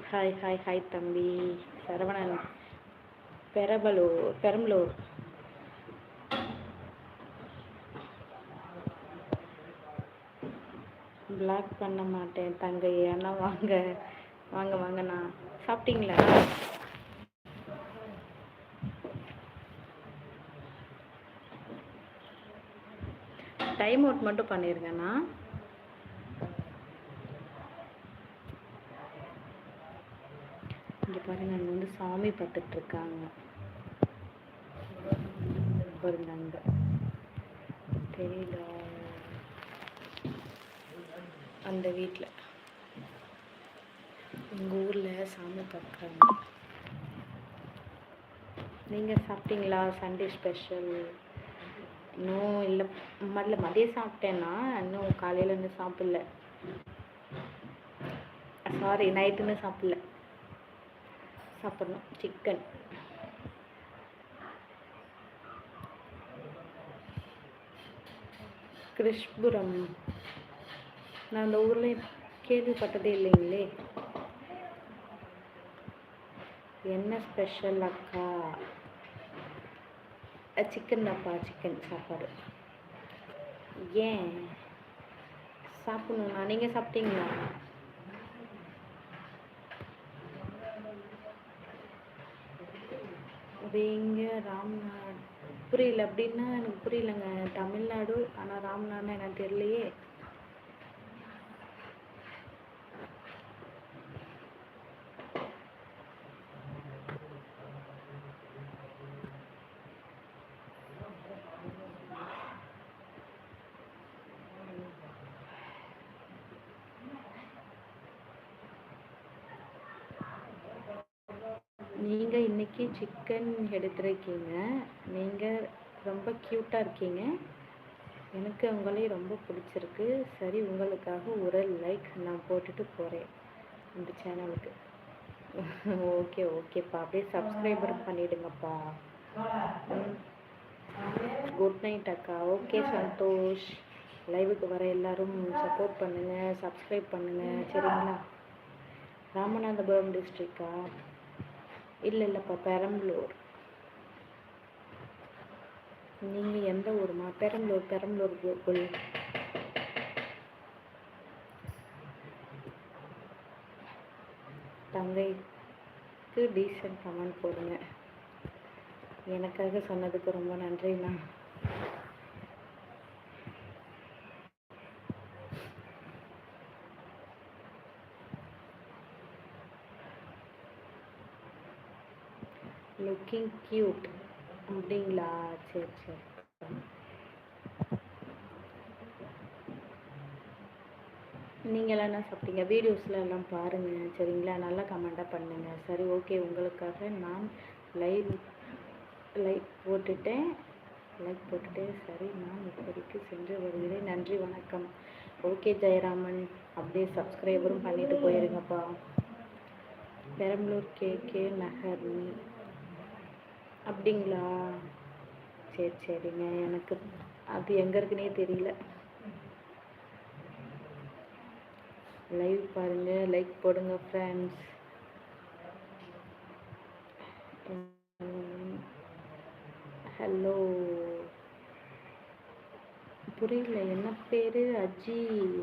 Hi hi hi தம்பி Saravanan Perambalur. Black பண்ண மாட்டேன் தங்கை. ஏன்னா வாங்க வாங்க வாங்கண்ணா. சாப்பிட்டீங்களா? டைம் அவுட் மட்டும் பண்ணிருங்கண்ணா. இங்கே பாருங்க, அங்கே வந்து சாமி பார்த்துட்டு இருக்காங்க பாருங்க. அங்கே தெரியல, அந்த வீட்டில் எங்கள் ஊரில் சாமி பார்க்குறாங்க. நீங்கள் சாப்பிட்டீங்களா? Sunday special? இன்னும் இல்லை, மதியம் சாப்பிட்டேன்னா இன்னும் காலையில் இன்னும் சாப்பிடல. சாரி, நைட்டுன்னு சாப்பிடல. சாப்பிடணும் சிக்கன். கிருஷ்புரம், நான் அந்த ஊரில் கேள்விப்பட்டதே இல்லைங்களே. என்ன ஸ்பெஷல் அக்கா? சிக்கன் தான்ப்பா, சிக்கன் சாப்பாடு. ஏன் சாப்பிடணுண்ணா? நீங்கள் சாப்பிட்டீங்களா? இங்கே ராம்நாடு புரியல. அப்படின்னா எனக்கு புரியலங்க. தமிழ்நாடு, ஆனால் ராம்நாடுனா எனக்கு தெரியலையே. நீங்கள் இன்றைக்கி சிக்கன் எடுத்துருக்கீங்க. நீங்கள் ரொம்ப க்யூட்டாக இருக்கீங்க. எனக்கு உங்களையும் ரொம்ப பிடிச்சிருக்கு. சரி, உங்களுக்காக ஒரு லைக் நான் போட்டுட்டு போகிறேன் இந்த சேனலுக்கு. ஓகே ஓகேப்பா, அப்படியே சப்ஸ்கிரைபர் பண்ணிவிடுங்கப்பா. குட் நைட் அக்கா. ஓகே சந்தோஷ். லைவுக்கு வர எல்லோரும் சப்போர்ட் பண்ணுங்கள், சப்ஸ்கிரைப் பண்ணுங்கள், சரிங்களா? ராமநாதபுரம் டிஸ்ட்ரிக்டா? இல்லைப்பா, பெரம்பலூர். நீங்கள் எந்த ஊருமா? பெரம்பலூர் கோகுல். தங்கைக்கு டீசன்ட் கமெண்ட் போடுங்க. எனக்காக சொன்னதுக்கு ரொம்ப நன்றிண்ணா. லுக்கிங் கியூட் அப்படிங்களா? சரி சரி. நீங்களாம் என்ன சாப்பிட்டீங்க? வீடியோஸில் எல்லாம் பாருங்கள், சரிங்களா? நல்லா கமெண்ட்டாக பண்ணுங்கள். சரி, ஓகே. உங்களுக்காக நான் லைக் போட்டுட்டேன். சரி, நான் இப்போதைக்கு சென்று வருகிறேன். நன்றி, வணக்கம். ஓகே ஜெயராமன், அப்படியே சப்ஸ்கிரைபரும் பண்ணிட்டு போயிருங்கப்பா. பெரம்பலூர் கே நகர் அப்படிங்களா? சரி சரிங்க. எனக்கு அது எங்கே இருக்குன்னே தெரியல. லைவ் பாருங்கள், லைக் போடுங்க ஃப்ரெண்ட்ஸ். ஹலோ, புரியல. என்ன பேர்? அஜி.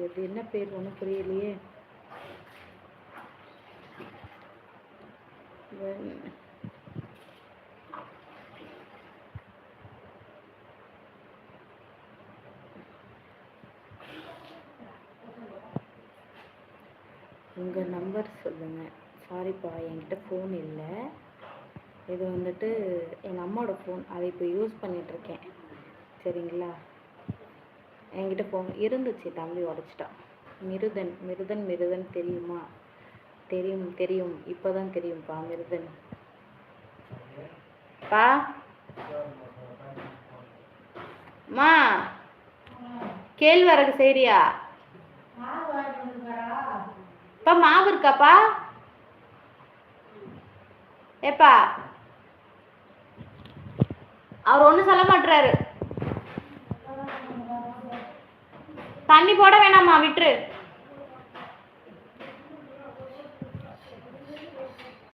அது என்ன பேர்? ஒன்றும் புரியலையே. உங்கள் நம்பர் சொல்லுங்கள். சாரிப்பா, என்கிட்ட ஃபோன் இல்லை. இது வந்துட்டு எங்கள் அம்மாவோட ஃபோன். அதை இப்போ யூஸ் பண்ணிகிட்ருக்கேன், சரிங்களா? என்கிட்ட ஃபோன் இருந்துச்சு, தம்பி உடச்சிட்டான். மிருதன் தெரியுமா? தெரியும். இப்போ தான் தெரியும்ப்பா. மிருதன் பா. மா, கேழ்வரகு செய்றியா? இப்போ மாவு இருக்காப்பா? ஏப்பா, அவர் ஒன்றும் சொல்ல மாட்டுறாரு. தண்ணி போட வேணாமா, விட்டுரு.